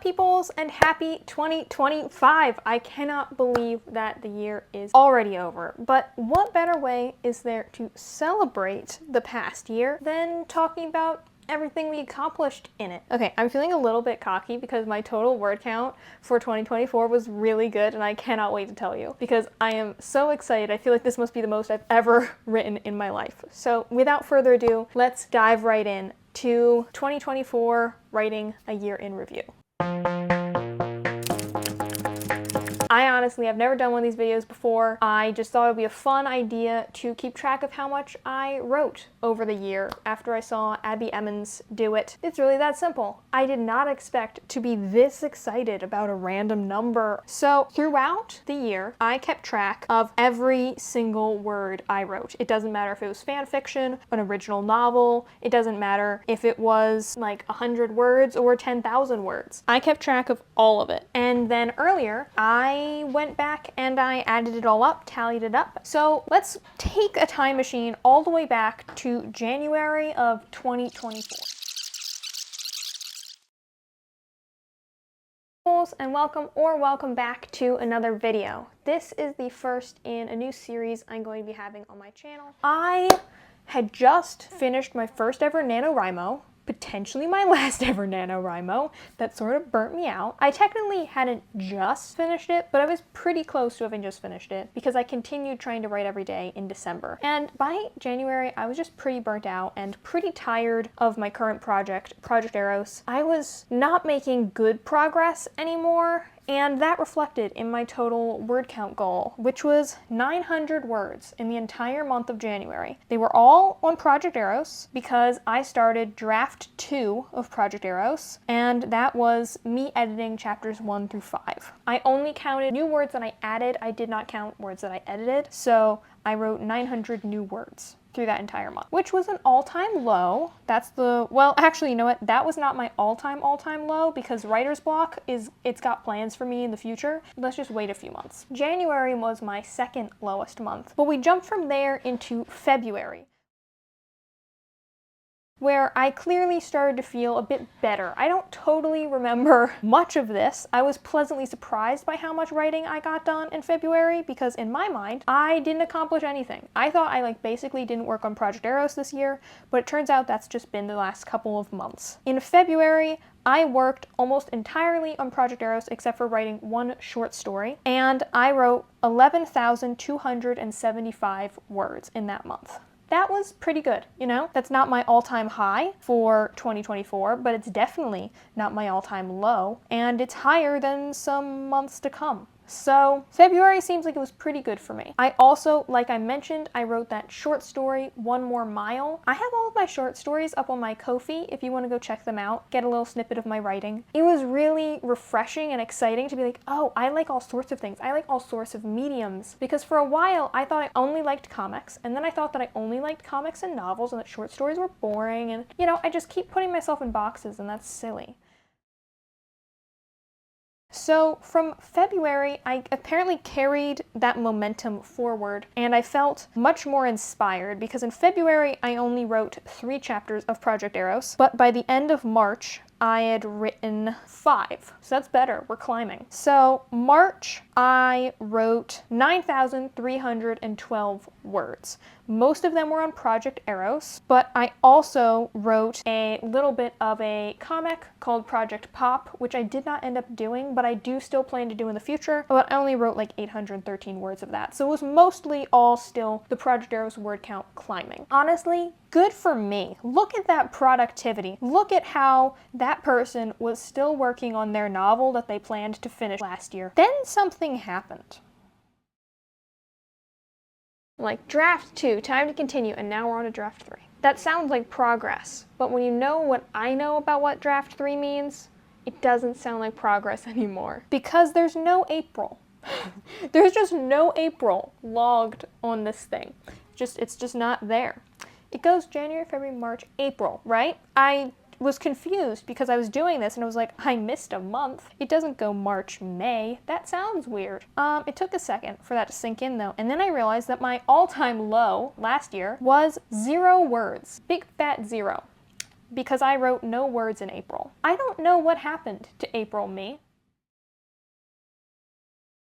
peoples, and happy 2025. I cannot believe that the year is already over, but what better way is there to celebrate the past year than talking about everything we accomplished in it. Okay, I'm feeling a little bit cocky because my total word count for 2024 was really good, and I cannot wait to tell you because I am so excited. I feel like this must be the most I've ever written in my life. So without further ado, let's dive right in to 2024 writing a year in review. I honestly have never done one of these videos before. I just thought it would be a fun idea to keep track of how much I wrote over the year after I saw Abby Emmons do it. It's really that simple. I did not expect to be this excited about a random number. So throughout the year, I kept track of every single word I wrote. It doesn't matter if it was fan fiction, an original novel, it doesn't matter if it was like 100 words or 10,000 words. I kept track of all of it. And then earlier, I went back and I added it all up, tallied it up. So let's take a time machine all the way back to January of 2024. And welcome back to another video. This is the first in a new series I'm going to be having on my channel. I had just finished my first ever NaNoWriMo, potentially my last ever NaNoWriMo. That sort of burnt me out. I technically hadn't just finished it, but I was pretty close to having just finished it because I continued trying to write every day in December. And by January, I was just pretty burnt out and pretty tired of my current project, Project Eros. I was not making good progress anymore, and that reflected in my total word count goal, which was 900 words in the entire month of January. They were all on Project Eros because I started draft 2 of Project Eros, and that was me editing chapters 1 through 5. I only counted new words that I added. I did not count words that I edited, so I wrote 900 new words through that entire month, which was an all-time low. Well, actually, you know what? That was not my all-time low because writer's block it's got plans for me in the future. Let's just wait a few months. January was my second lowest month, but we jumped from there into February, where I clearly started to feel a bit better. I don't totally remember much of this. I was pleasantly surprised by how much writing I got done in February because in my mind, I didn't accomplish anything. I thought I basically didn't work on Project Eros this year, but it turns out that's just been the last couple of months. In February, I worked almost entirely on Project Eros except for writing one short story, and I wrote 11,275 words in that month. That was pretty good, you know? That's not my all-time high for 2024, but it's definitely not my all-time low, and it's higher than some months to come. So February seems like it was pretty good for me. I also, like I mentioned, I wrote that short story, One More Mile. I have all of my short stories up on my Ko-fi if you want to go check them out, get a little snippet of my writing. It was really refreshing and exciting to be like, oh, I like all sorts of things. I like all sorts of mediums. Because for a while, I thought I only liked comics, and then I thought that I only liked comics and novels and that short stories were boring, and, you know, I just keep putting myself in boxes, and that's silly. So from February, I apparently carried that momentum forward, and I felt much more inspired because in February, I only wrote 3 chapters of Project Eros, but by the end of March, I had written 5. So that's better. We're climbing. So March, I wrote 9,312 words. Most of them were on Project Eros, but I also wrote a little bit of a comic called Project Pop, which I did not end up doing, but I do still plan to do in the future, but I only wrote like 813 words of that. So it was mostly all still the Project Eros word count climbing. Honestly, good for me. Look at that productivity. Look at how that person was still working on their novel that they planned to finish last year. Then something happened. Like draft 2, time to continue, and now we're on to draft 3. That sounds like progress, but when you know what I know about what draft 3 means, it doesn't sound like progress anymore. Because there's no April. There's just no April logged on this thing. It's just not there. It goes January, February, March, April, right? I was confused because I was doing this and I was like, I missed a month. It doesn't go March, May. That sounds weird. It took a second for that to sink in though. And then I realized that my all-time low last year was 0 words. Big fat 0. because I wrote no words in April. I don't know what happened to April me.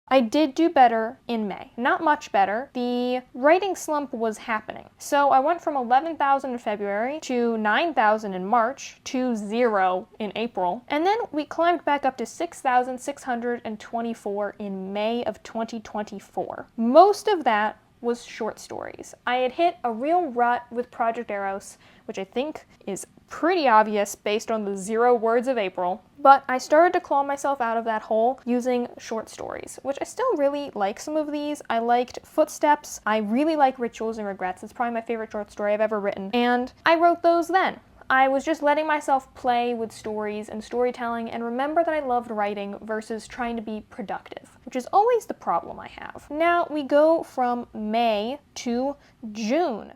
I did do better in May. Not much better. The writing slump was happening. So I went from 11,000 in February to 9,000 in March to 0 in April. And then we climbed back up to 6,624 in May of 2024. Most of that was short stories. I had hit a real rut with Project Eros, which I think is pretty obvious based on the 0 words of April, but I started to claw myself out of that hole using short stories, which I still really like some of these. I liked Footsteps. I really like Rituals and Regrets. It's probably my favorite short story I've ever written, and I wrote those then. I was just letting myself play with stories and storytelling and remember that I loved writing versus trying to be productive, which is always the problem I have. Now we go from May to June.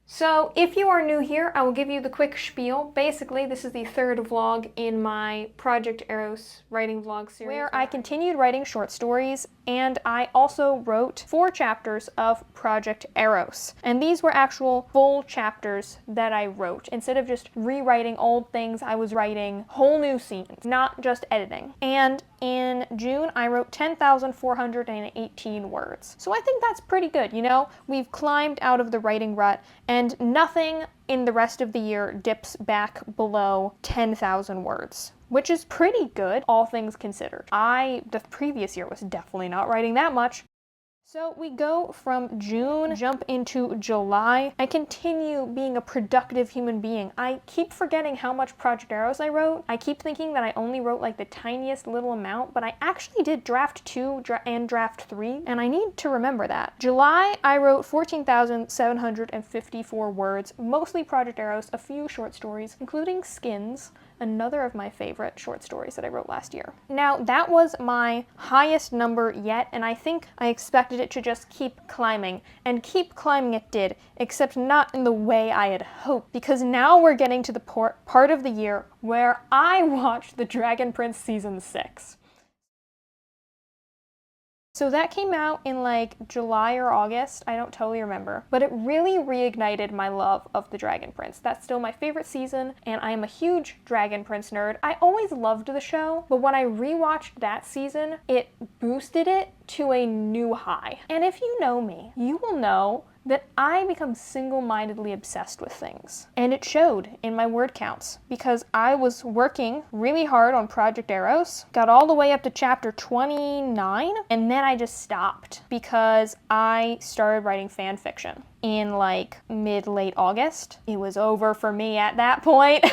So if you are new here, I will give you the quick spiel. Basically, this is the 3rd vlog in my Project Eros writing vlog series, where I continued writing short stories, and I also wrote 4 chapters of Project Eros. And these were actual full chapters that I wrote. Instead of just rewriting old things, I was writing whole new scenes, not just editing. And in June, I wrote 10,418 words. So I think that's pretty good, you know? We've climbed out of the writing rut, and nothing in the rest of the year dips back below 10,000 words, which is pretty good, all things considered. The previous year was definitely not writing that much. So we go from June, jump into July. I continue being a productive human being. I keep forgetting how much Project Eros I wrote. I keep thinking that I only wrote like the tiniest little amount, but I actually did draft 2 and draft 3, and I need to remember that. July, I wrote 14,754 words, mostly Project Eros, a few short stories, including Skins, another of my favorite short stories that I wrote last year. Now, that was my highest number yet, and I think I expected it to just keep climbing, and keep climbing it did, except not in the way I had hoped, because now we're getting to the part of the year where I watched The Dragon Prince Season 6. So that came out in like July or August, I don't totally remember, but it really reignited my love of The Dragon Prince. That's still my favorite season, and I am a huge Dragon Prince nerd. I always loved the show, but when I rewatched that season, it boosted it to a new high. And if you know me, you will know that I become single-mindedly obsessed with things. And it showed in my word counts, because I was working really hard on Project Eros, got all the way up to chapter 29, and then I just stopped because I started writing fan fiction in like mid-late August. It was over for me at that point.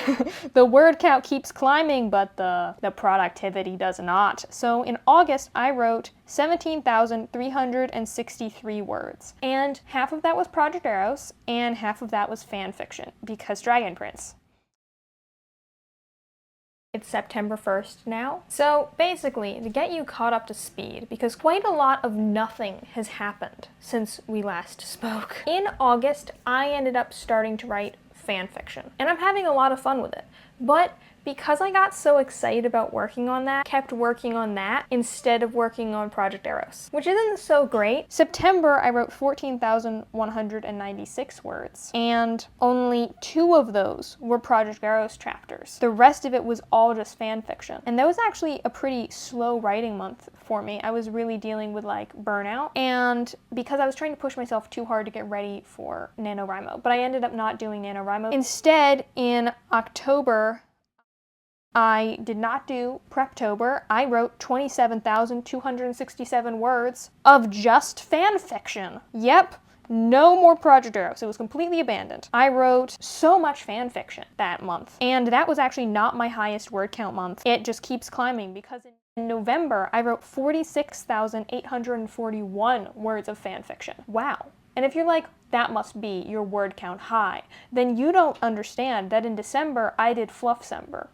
The word count keeps climbing, but the productivity does not. So in August, I wrote 17,363 words. And half of that was Project Eros, and half of that was fan fiction, because Dragon Prince. It's September 1st now. So basically, to get you caught up to speed, because quite a lot of nothing has happened since we last spoke. In August, I ended up starting to write fan fiction, and I'm having a lot of fun with it. But because I got so excited about working on that, kept working on that instead of working on Project Eros, which isn't so great. September, I wrote 14,196 words, and only 2 of those were Project Eros chapters. The rest of it was all just fan fiction. And that was actually a pretty slow writing month for me. I was really dealing with like burnout, and because I was trying to push myself too hard to get ready for NaNoWriMo, but I ended up not doing NaNoWriMo. Instead, in October, I did not do Preptober. I wrote 27,267 words of just fan fiction. Yep, no more Project Eros. It was completely abandoned. I wrote so much fan fiction that month, and that was actually not my highest word count month. It just keeps climbing, because in November, I wrote 46,841 words of fan fiction. Wow. And if you're like, that must be your word count high, then you don't understand that in December, I did Fluffcember,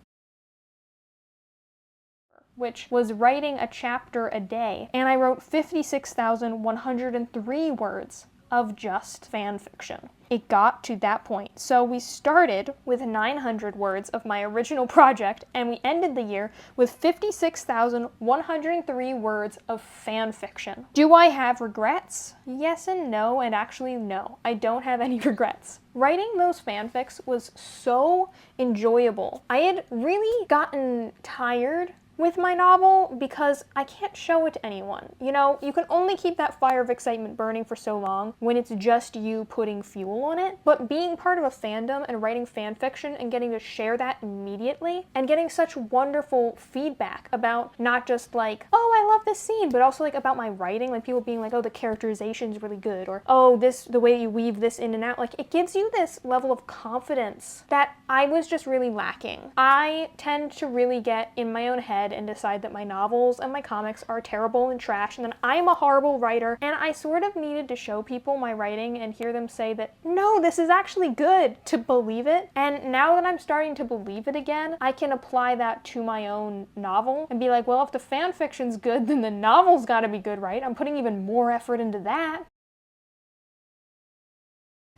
which was writing a chapter a day, and I wrote 56,103 words of just fan fiction. It got to that point. So we started with 900 words of my original project, and we ended the year with 56,103 words of fan fiction. Do I have regrets? Yes and no, and actually no. I don't have any regrets. Writing those fanfics was so enjoyable. I had really gotten tired with my novel because I can't show it to anyone. You know, you can only keep that fire of excitement burning for so long when it's just you putting fuel on it. But being part of a fandom and writing fan fiction and getting to share that immediately and getting such wonderful feedback about not just like, oh, I love this scene, but also like about my writing, like people being like, oh, the characterization is really good, or oh, the way you weave this in and out, like it gives you this level of confidence that I was just really lacking. I tend to really get in my own head and decide that my novels and my comics are terrible and trash and then I'm a horrible writer, and I sort of needed to show people my writing and hear them say that, no, this is actually good, to believe it. And now that I'm starting to believe it again, I can apply that to my own novel and be like, well, if the fan fiction's good, then the novel's gotta be good, right? I'm putting even more effort into that.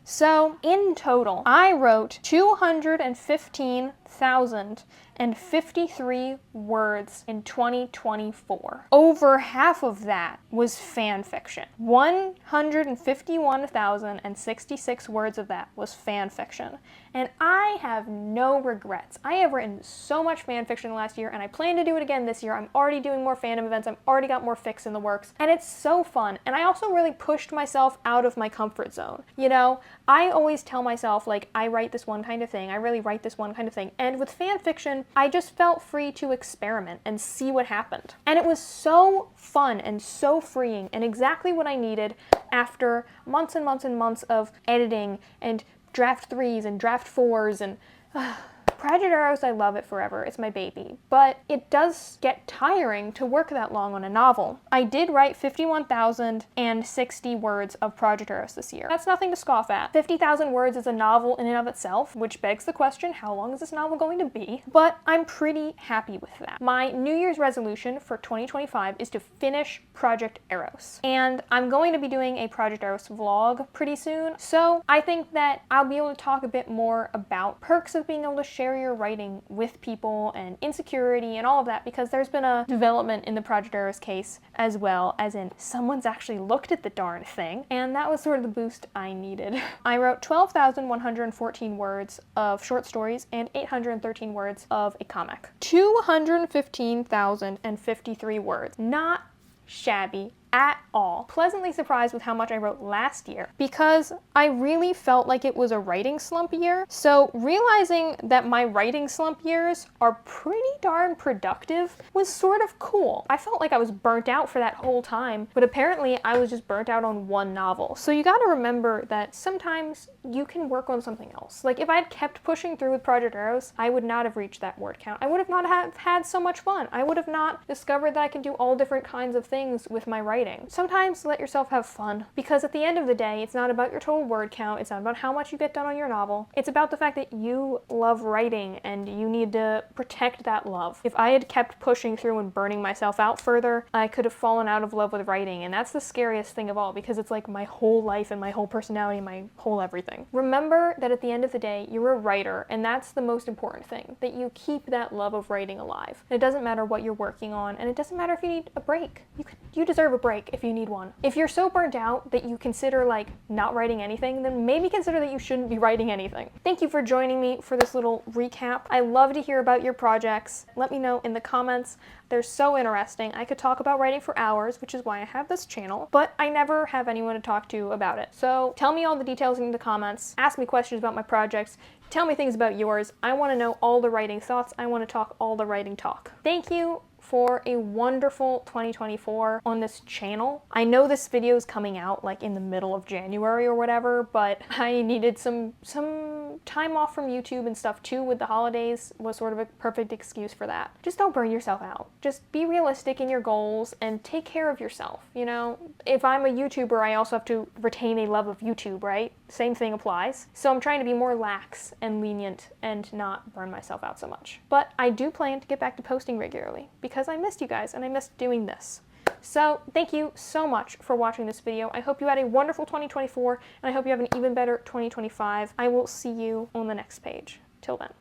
So, in total, I wrote 215,053 words in 2024. Over half of that was fan fiction. 151,066 words of that was fan fiction. And I have no regrets. I have written so much fan fiction last year, and I plan to do it again this year. I'm already doing more fandom events. I've already got more fics in the works, and it's so fun. And I also really pushed myself out of my comfort zone. You know, I always tell myself, like, I write this one kind of thing. I really write this one kind of thing. And with fan fiction, I just felt free to experiment and see what happened. And it was so fun and so freeing and exactly what I needed after months and months and months of editing and draft 3s and draft 4s and Project Eros, I love it forever. It's my baby. But it does get tiring to work that long on a novel. I did write 51,060 words of Project Eros this year. That's nothing to scoff at. 50,000 words is a novel in and of itself, which begs the question, how long is this novel going to be? But I'm pretty happy with that. My New Year's resolution for 2025 is to finish Project Eros. And I'm going to be doing a Project Eros vlog pretty soon. So I think that I'll be able to talk a bit more about perks of being able to share your writing with people and insecurity and all of that, because there's been a development in the Project Eros case as well, as in someone's actually looked at the darn thing, and that was sort of the boost I needed. I wrote 12,114 words of short stories and 813 words of a comic. 215,053 words. Not shabby at all. Pleasantly surprised with how much I wrote last year because I really felt like it was a writing slump year. So realizing that my writing slump years are pretty darn productive was sort of cool. I felt like I was burnt out for that whole time, but apparently I was just burnt out on one novel. So you gotta remember that sometimes you can work on something else. Like if I'd kept pushing through with Project Eros, I would not have reached that word count. I would have not have had so much fun. I would have not discovered that I can do all different kinds of things with my writing. Sometimes let yourself have fun, because at the end of the day, it's not about your total word count, it's not about how much you get done on your novel, it's about the fact that you love writing and you need to protect that love. If I had kept pushing through and burning myself out further, I could have fallen out of love with writing, and that's the scariest thing of all, because it's like my whole life and my whole personality, my whole everything. Remember that at the end of the day, you're a writer, and that's the most important thing, that you keep that love of writing alive. And it doesn't matter what you're working on, and it doesn't matter if you need a break. You deserve a break if you need one. If you're so burnt out that you consider like not writing anything, then maybe consider that you shouldn't be writing anything. Thank you for joining me for this little recap. I love to hear about your projects. Let me know in the comments. They're so interesting. I could talk about writing for hours, which is why I have this channel, but I never have anyone to talk to about it. So tell me all the details in the comments. Ask me questions about my projects. Tell me things about yours. I want to know all the writing thoughts. I want to talk all the writing talk. Thank you for a wonderful 2024 on this channel. I know this video is coming out like in the middle of January or whatever, but I needed some time off from YouTube and stuff too with the holidays was sort of a perfect excuse for that. Just don't burn yourself out. Just be realistic in your goals and take care of yourself, you know? If I'm a YouTuber, I also have to retain a love of YouTube, right? Same thing applies. So I'm trying to be more lax and lenient and not burn myself out so much. But I do plan to get back to posting regularly because I missed you guys and I missed doing this. So thank you so much for watching this video. I hope you had a wonderful 2024, and I hope you have an even better 2025. I will see you on the next page. Till then.